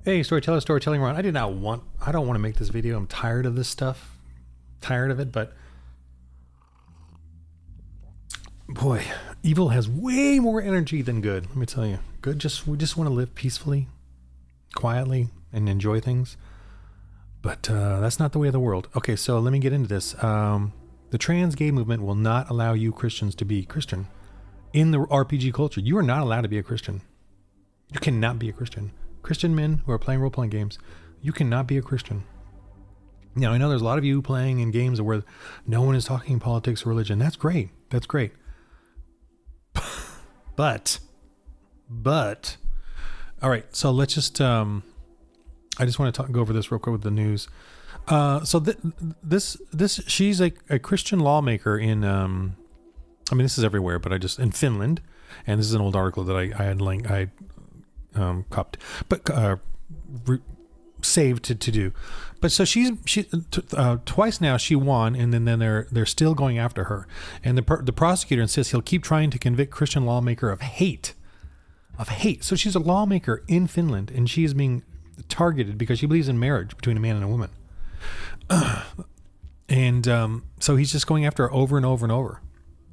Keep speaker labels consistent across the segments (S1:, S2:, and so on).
S1: Hey, storytelling around. I don't want to make this video. I'm tired of this stuff. Tired of it, but boy, evil has way more energy than good. Let me tell you. Good, we just want to live peacefully, quietly, and enjoy things. But that's not the way of the world. Okay, so let me get into this. The trans gay movement will not allow you Christians to be Christian. In the RPG culture, you are not allowed to be a Christian. You cannot be a Christian. Christian men who are playing role-playing games, you cannot be a Christian. Now, I know there's a lot of you playing in games where no one is talking politics or religion. That's great. That's great. But, all right. So let's just, I just want to go over this real quick with the news. So she's a Christian lawmaker in, I mean, this is everywhere, but in Finland, and this is an old article that I had linked, copped, but saved to do. But so she twice now she won, and then they're still going after her. And the prosecutor insists he'll keep trying to convict Christian lawmaker of hate. So she's a lawmaker in Finland, and she is being targeted because she believes in marriage between a man and a woman. And so he's just going after her over and over and over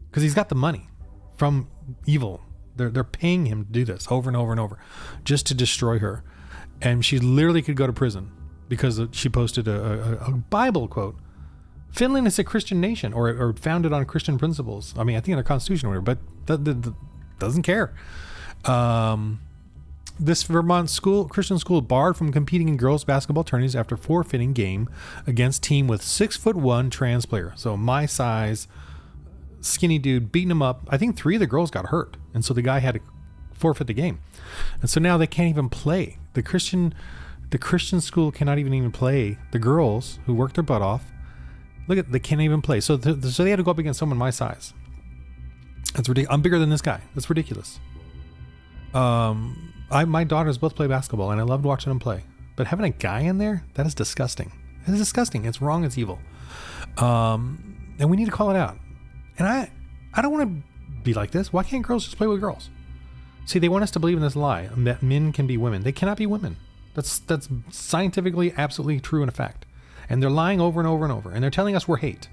S1: because he's got the money from evil. They're paying him to do this over and over and over just to destroy her. And she literally could go to prison because she posted a Bible quote. Finland is a Christian nation or founded on Christian principles. I mean, I think in their constitution or whatever, but doesn't care. This Vermont Christian school barred from competing in girls basketball tourneys after forfeiting game against team with 6'1" trans player. So my size, skinny dude beating him up. I think 3 of the girls got hurt. And so the guy had to forfeit the game. And so now they can't even play. The Christian school cannot even play the girls who worked their butt off. They can't even play. So they had to go up against someone my size. That's ridiculous. I'm bigger than this guy. That's ridiculous. My daughters both play basketball and I loved watching them play. But having a guy in there, that is disgusting. It is disgusting. It's wrong. It's evil. And we need to call it out. And I don't want to be like this. Why can't girls just play with girls? See, they want us to believe in this lie that men can be women. They cannot be women. That's scientifically absolutely true and a fact. And they're lying over and over and over. And they're telling us we're hate.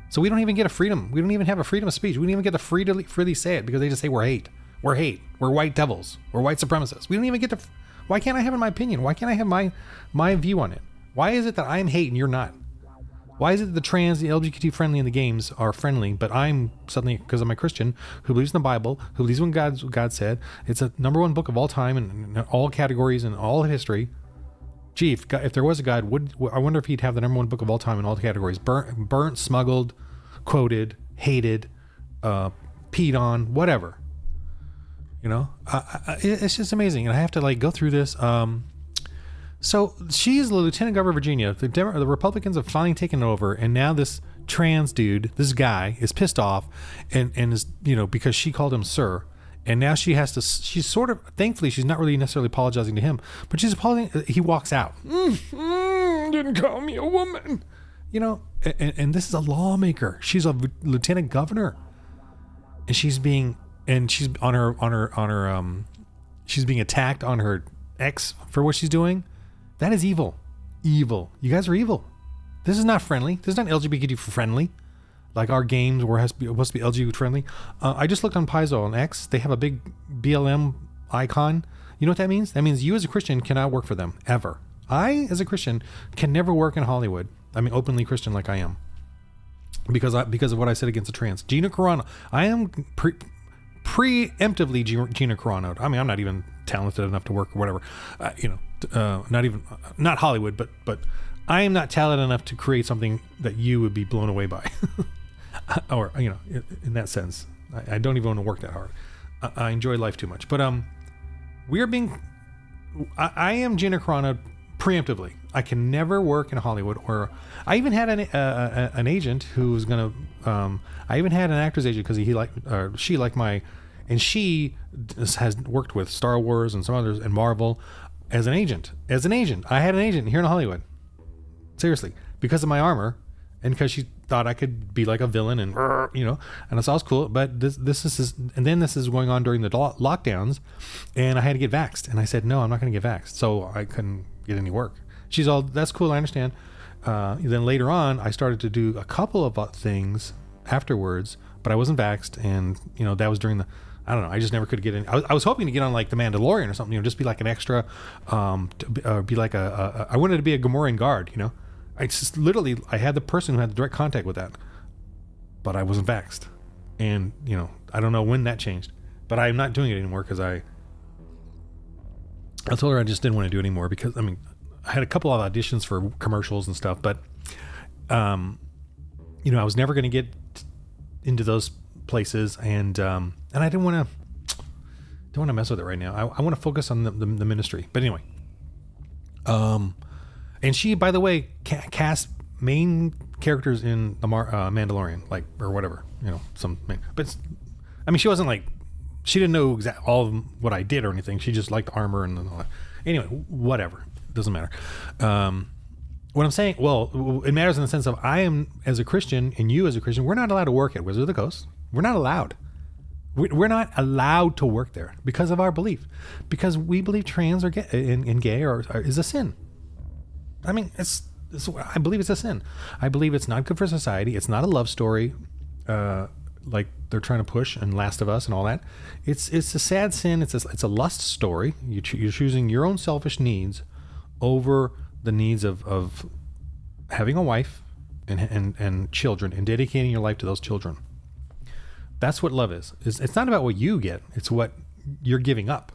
S1: So we don't even get a freedom. We don't even have a freedom of speech. We don't even get to freely say it because they just say we're hate. We're hate. We're white devils. We're white supremacists. We don't even get to. Why can't I have my opinion? Why can't I have my view on it? Why is it that I'm hate and you're not? Why is it that the trans, the LGBT friendly in the games are friendly, but I'm suddenly, because I'm a Christian who believes in the Bible, who believes in God said, it's a number 1 book of all time in all categories and all history. Gee, if there was a God, I wonder if he'd have the number 1 book of all time in all the categories. Burnt, smuggled, quoted, hated, peed on, whatever. You know, it's just amazing. And I have to go through this. So she's the lieutenant governor of Virginia. The Republicans have finally taken over, and now this trans dude, this guy, is pissed off, and is because she called him sir, and now she has to. She's sort of thankfully she's not really necessarily apologizing to him, but she's apologizing. He walks out. Didn't call me a woman, And this is a lawmaker. She's a lieutenant governor, and she's being she's being attacked on her ex for what she's doing. That is evil. Evil. You guys are evil. This is not friendly. This is not LGBTQ friendly. Like our games where it's supposed to be LGBT friendly. I just looked on Paizo on X. They have a big BLM icon. You know what that means? That means you as a Christian cannot work for them ever. I, as a Christian, can never work in Hollywood. I mean, openly Christian like I am. Because of what I said against the trans. Gina Carano. I am preemptively Gina Carano. I mean, I'm not even talented enough to work or whatever. Not Hollywood, but I am not talented enough to create something that you would be blown away by. Or, in that sense, I don't even want to work that hard. I enjoy life too much. But I am Gina Carano preemptively. I can never work in Hollywood, or I even had an agent who was going to, I even had an actor's agent because she liked my, and she has worked with Star Wars and some others and Marvel as an agent. I had an agent here in Hollywood. Seriously, because of my armor and because she thought I could be like a villain and and it's all cool. But this is going on during the lockdowns, and I had to get vaxxed, and I said no, I'm not going to get vaxxed, so I couldn't get any work. She's all, that's cool, I understand. Then later on, I started to do a couple of things afterwards, but I wasn't vaxxed, and that was during the, I don't know, I just never could get in. I was hoping to get on like the Mandalorian or something, just be like an extra, be like I wanted to be a Gamorrean guard, I just literally, I had the person who had direct contact with that, but I wasn't vaxxed. And, I don't know when that changed, but I'm not doing it anymore because I told her I just didn't want to do it anymore because, I had a couple of auditions for commercials and stuff, but, I was never going to get into those places, and I don't want to mess with it right now. I want to focus on the ministry. But anyway, and she, by the way, cast main characters in the Mandalorian, like, or whatever, but she wasn't like, she didn't know all of what I did or anything. She just liked armor and all that. Anyway, whatever, doesn't matter. What I'm saying, well, it matters in the sense of I am, as a Christian, and you as a Christian, we're not allowed to work at Wizard of the Coast. We're not allowed. We're not allowed to work there because of our belief, because we believe trans or gay and gay is a sin. I believe it's a sin. I believe it's not good for society. It's not a love story, like they're trying to push in Last of Us and all that. It's a sad sin. It's a lust story. You're choosing your own selfish needs over the needs of having a wife and children, and dedicating your life to those children. That's what love is. It's not about what you get. It's what you're giving up.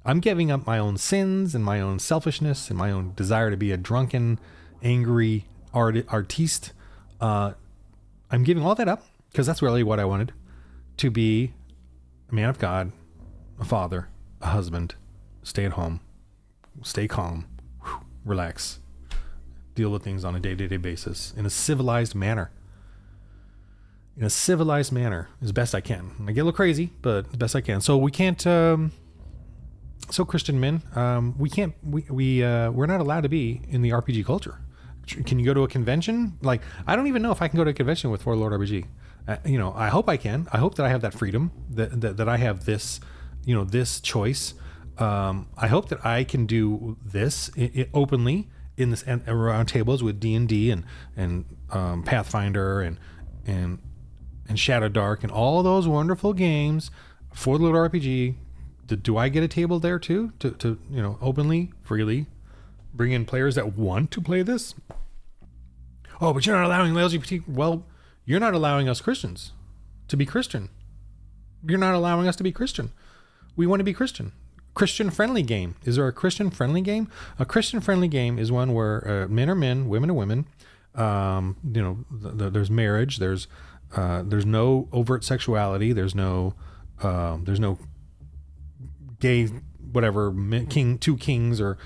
S1: I'm giving up my own sins and my own selfishness and my own desire to be a drunken, angry artiste. I'm giving all that up because that's really what I wanted, to be a man of God, a father, a husband, stay at home, stay calm, relax, deal with things on a day-to-day basis in a civilized manner. In a civilized manner, as best I can. I get a little crazy, but as best I can. So we can't. So Christian men, we can't. We're not allowed to be in the RPG culture. Can you go to a convention? Like, I don't even know if I can go to a convention with For Lord RPG. I hope I can. I hope that I have that freedom. That I have this. This choice. I hope that I can do this openly in this around tables with D&D and Pathfinder and Shadow Dark and all those wonderful games for the Lord RPG. Do I get a table there too to openly, freely bring in players that want to play this? Oh, but you're not allowing the LGBT. Well, you're not allowing us Christians to be Christian. You're not allowing us to be Christian. We want to be Christian. Christian friendly game. Is there a Christian friendly game? A Christian friendly game is one where men are men, women are women. There's marriage. There's no overt sexuality. There's no gay, whatever, two kings or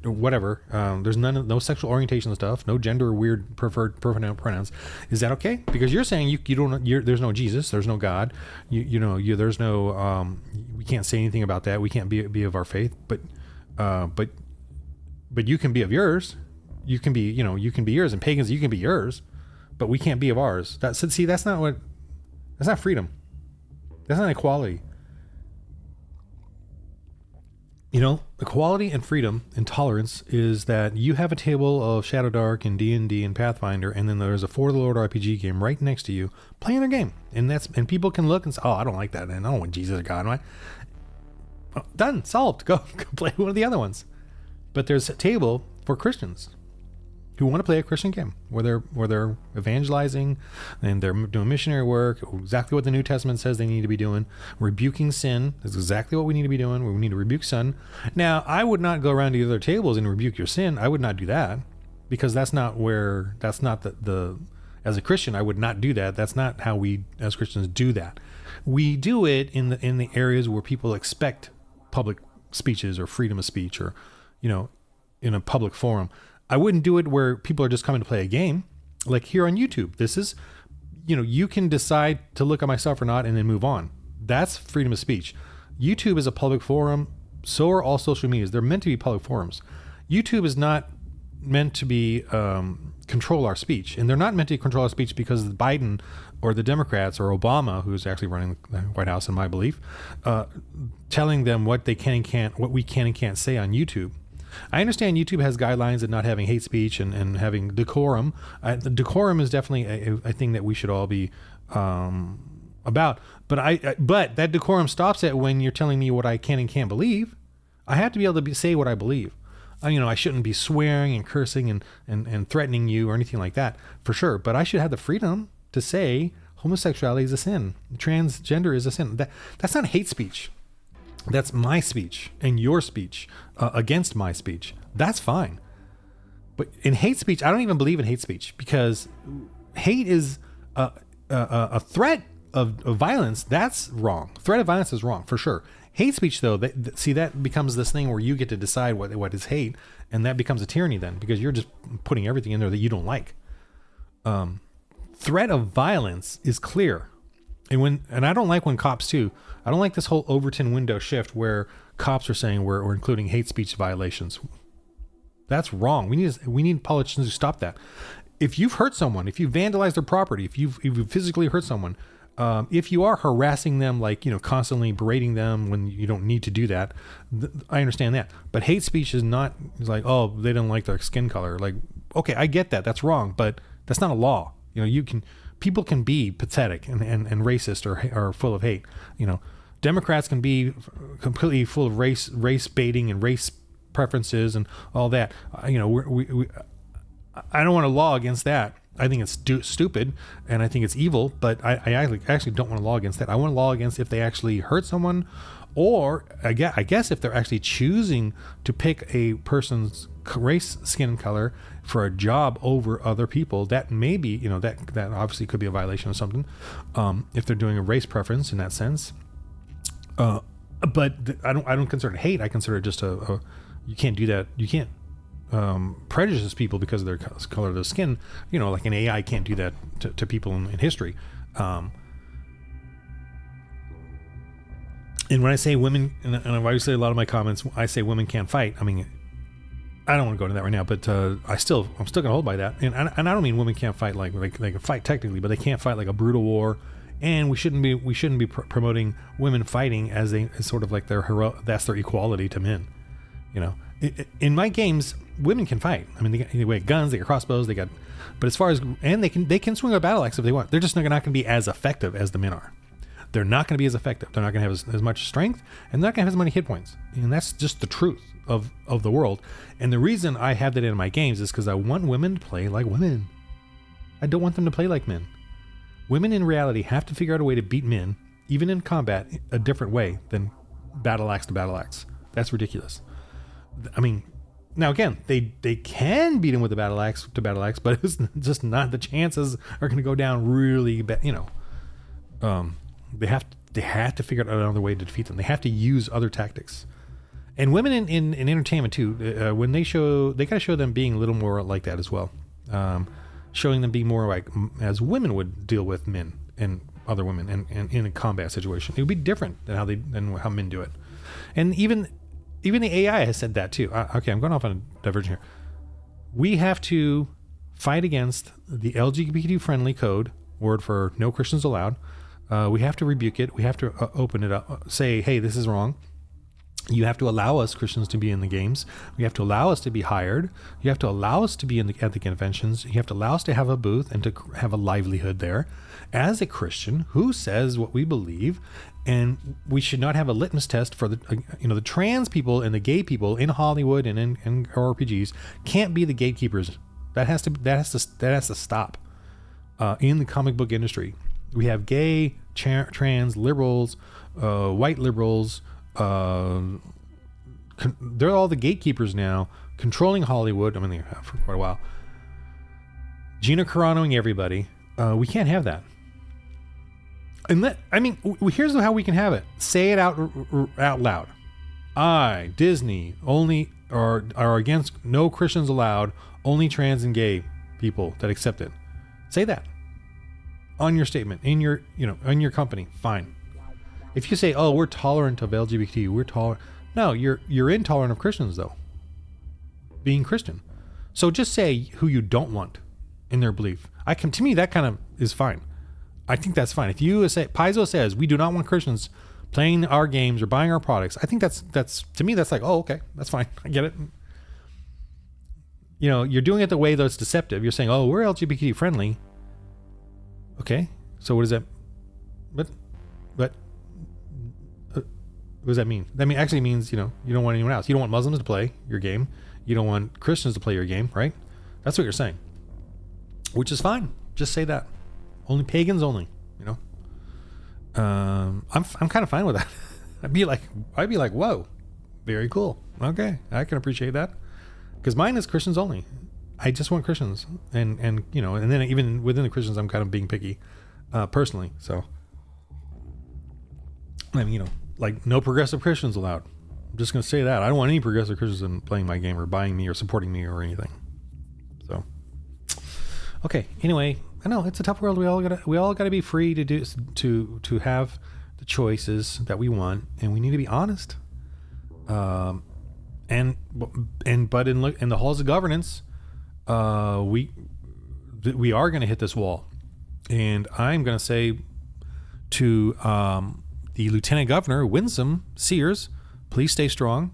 S1: whatever. There's no sexual orientation stuff, no gender weird preferred pronouns. Is that okay? Because you're saying there's no Jesus, there's no God, there's no, we can't say anything about that. We can't be of our faith, but you can be of yours. You can be yours, and pagans, you can be yours, but we can't be of ours. That's not freedom. That's not equality. Equality and freedom and tolerance is that you have a table of Shadow Dark and D&D and Pathfinder, and then there's a For the Lord RPG game right next to you playing their game. And people can look and say, oh, I don't like that, and I don't want Jesus or God. Done, solved. Go play one of the other ones. But there's a table for Christians who want to play a Christian game where they're evangelizing and they're doing missionary work, exactly what the New Testament says they need to be doing. Rebuking sin is exactly what we need to be doing. We need to rebuke sin. Now, I would not go around to the other tables and rebuke your sin. I would not do that, because that's not the as a Christian, I would not do that. That's not how we as Christians do that. We do it in the areas where people expect public speeches or freedom of speech, or in a public forum. I wouldn't do it where people are just coming to play a game, like here on YouTube. This is, you can decide to look at my stuff or not and then move on. That's freedom of speech. YouTube is a public forum. So are all social medias. They're meant to be public forums. YouTube is not meant to be control our speech, and they're not meant to control our speech because Biden or the Democrats or Obama, who's actually running the White House, in my belief, telling them what they can and can't, what we can and can't say on YouTube. I understand YouTube has guidelines of not having hate speech and having decorum. The decorum is definitely a thing that we should all be about. But that decorum stops at when you're telling me what I can and can't believe. I have to be able to say what I believe. I shouldn't be swearing and cursing and threatening you or anything like that, for sure. But I should have the freedom to say homosexuality is a sin. Transgender is a sin. That's not hate speech. That's my speech and your speech against my speech. That's fine. But in hate speech, I don't even believe in hate speech, because hate is a threat of violence. That's wrong. Threat of violence is wrong, for sure. Hate speech, though, that becomes this thing where you get to decide what is hate, and that becomes a tyranny then, because you're just putting everything in there that you don't like. Threat of violence is clear. And I don't like when cops too. I don't like this whole Overton window shift where cops are saying we're including hate speech violations. That's wrong. We need politicians to stop that. If you've hurt someone, if you vandalize their property, if you've physically hurt someone, if you are harassing them, constantly berating them when you don't need to do that, I understand that. But hate speech is not like, oh, they don't like their skin color. Like, okay, I get that. That's wrong, but that's not a law. People can be pathetic and racist or full of hate. Democrats can be completely full of race baiting and race preferences and all that. I don't want a law against that. I think it's stupid and I think it's evil, but I actually don't want a law against that. I want a law against if they actually hurt someone, or I guess if they're actually choosing to pick a person's race, skin color for a job over other people. That may be, that obviously could be a violation of something, if they're doing a race preference in that sense. But I don't consider it hate. I consider it just you can't do that. You can't prejudice people because of their color of their skin. Like an AI can't do that to people in history. And when I say women, and obviously a lot of my comments, I say women can't fight. I mean, I don't want to go into that right now, but I'm still gonna hold by that. And I don't mean women can't fight like they can fight technically, but they can't fight like a brutal war. And we shouldn't be promoting women fighting as sort of like that's their equality to men. In my games, women can fight. I mean, they got guns, they got crossbows, but as far as, and they can swing a battle axe if they want. They're just not going to be as effective as the men are. They're not going to be as effective. They're not going to have as much strength, and they're not going to have as many hit points. And that's just the truth of the world. And the reason I have that in my games is because I want women to play like women. I don't want them to play like men. Women in reality have to figure out a way to beat men, even in combat, a different way than battle axe to battle axe. That's ridiculous. I mean, now again, they can beat him with a battle axe to battle axe, but it's just not, the chances are going to go down really bad. They have to figure out another way to defeat them. They have to use other tactics. And women in entertainment too, when they got to show them being a little more like that as well. Showing them being more like as women would deal with men and other women and in a combat situation. It would be different than how men do it. And even the AI has said that too. Okay, I'm going off on a diversion here. We have to fight against the LGBT friendly code, word for no Christians allowed. We have to rebuke it. We have to open it up, say, hey, this is wrong. You have to allow us Christians to be in the games. You have to allow us to be hired. You have to allow us to be at the conventions. You have to allow us to have a booth and to have a livelihood there as a Christian who says what we believe. And we should not have a litmus test for the trans people and the gay people in Hollywood and in RPGs can't be the gatekeepers. That has to stop. In the comic book industry, we have gay, trans, liberals, white liberals. They're all the gatekeepers now, controlling Hollywood. I mean, they have for quite a while. Gina Caranoing everybody. We can't have that. And here's how we can have it. Say it out loud. Disney only are against no Christians allowed, only trans and gay people that accept it. Say that on your statement, in your company. Fine. If you say, oh, we're tolerant of LGBT, we're tolerant. No, you're intolerant of Christians though. Being Christian. So just say who you don't want in their belief. To me, that kind of is fine. I think that's fine. If you say, Paizo says, we do not want Christians playing our games or buying our products, I think that's to me, that's like, oh, okay, that's fine. I get it. You know, you're doing it the way that's deceptive. You're saying, oh, we're LGBT friendly. Okay. So what does that, what does that mean? That actually means, you know, you don't want anyone else. You don't want Muslims to play your game. You don't want Christians to play your game, right? That's what you're saying, which is fine. Just say that. Only pagans only, you know? I'm kind of fine with that. I'd be like, whoa, very cool. Okay. I can appreciate that. Because mine is Christians only. I just want Christians. And you know, and then even within the Christians, I'm kind of being picky, personally. So, I mean, you know, like no progressive Christians allowed. I'm just going to say that. I don't want any progressive Christians in playing my game or buying me or supporting me or anything. So, okay. Anyway, I know it's a tough world. We all gotta be free to do, to have the choices that we want, and we need to be honest. But in the halls of governance, we are going to hit this wall, and I'm going to say to the Lieutenant Governor Winsome Sears, please stay strong.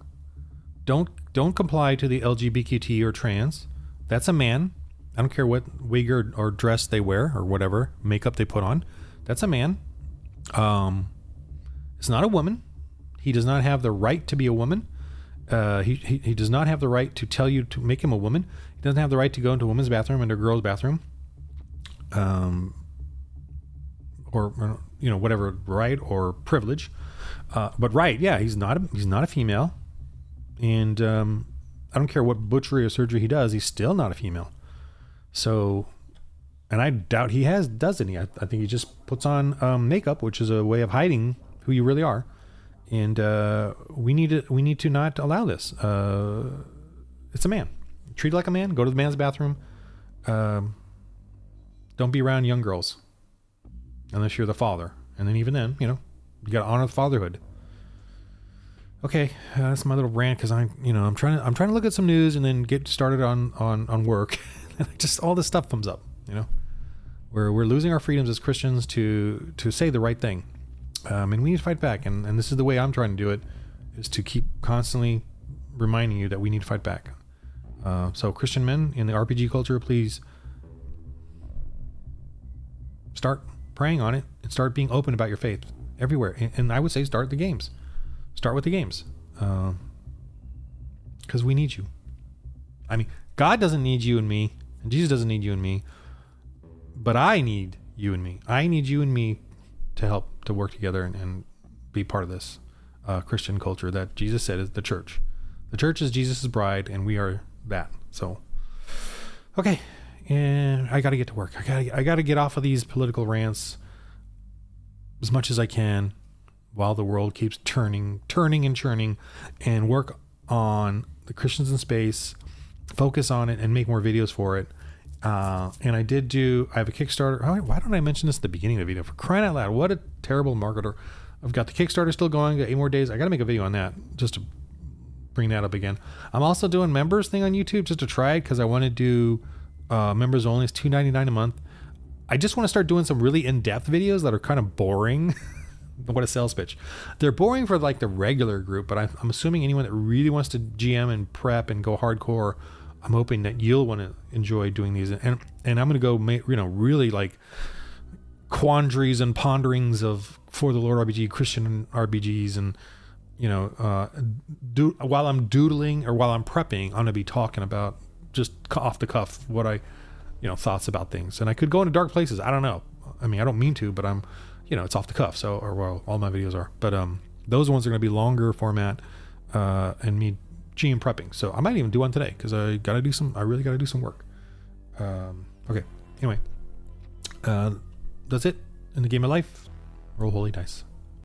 S1: Don't comply to the LGBQT or trans. That's a man. I don't care what wig or dress they wear or whatever makeup they put on. That's a man. It's not a woman. He does not have the right to be a woman. He does not have the right to tell you to make him a woman. He doesn't have the right to go into a woman's bathroom and a girl's bathroom. Or you know, whatever right or privilege. But right, yeah, he's not a female. And I don't care what butchery or surgery he does, he's still not a female. So, and I doubt he does any. I think he just puts on makeup, which is a way of hiding who you really are. And we need to not allow this. It's a man. Treat it like a man. Go to the man's bathroom. Don't be around young girls unless you're the father. And then even then, you know, you got to honor fatherhood. Okay, that's my little rant because I'm trying to look at some news and then get started on work. Just all this stuff comes up, you know, where we're losing our freedoms as Christians to say the right thing. And we need to fight back. And this is the way I'm trying to do it, is to keep constantly reminding you that we need to fight back. So Christian men in the RPG culture, please start praying on it and start being open about your faith everywhere. And I would say start the games. Start with the games. Because we need you. I mean, God doesn't need you and me, and Jesus doesn't need you and me, but I need you and me. I need you and me to help to work together and be part of this Christian culture that Jesus said is the church. The church is Jesus' bride, and we are that. So, okay, and I got to get to work. I got to get off of these political rants as much as I can while the world keeps turning and churning, and work on the Christians in space, focus on it, and make more videos for it. And I have a Kickstarter. Why don't I mention this at the beginning of the video? For crying out loud, what a terrible marketer. I've got the Kickstarter still going, got 8 more days. I got to make a video on that just to bring that up again. I'm also doing members thing on YouTube just to try it because I want to do members only. It's $2.99 a month. I just want to start doing some really in-depth videos that are kind of boring. What a sales pitch. They're boring for like the regular group, but I'm assuming anyone that really wants to GM and prep and go hardcore, I'm hoping that you'll want to enjoy doing these. And I'm going to go, really like quandaries and ponderings of For the Lord RPG, Christian RPGs. And, while I'm doodling or while I'm prepping, I'm going to be talking about just off the cuff what I, thoughts about things. And I could go into dark places. I don't know. I mean, I don't mean to, but I'm, it's off the cuff. So, all my videos are, but, those ones are going to be longer format, and me GM prepping. So I might even do one today because I really got to do some work. Okay. Anyway, that's it in the game of life. Roll holy dice.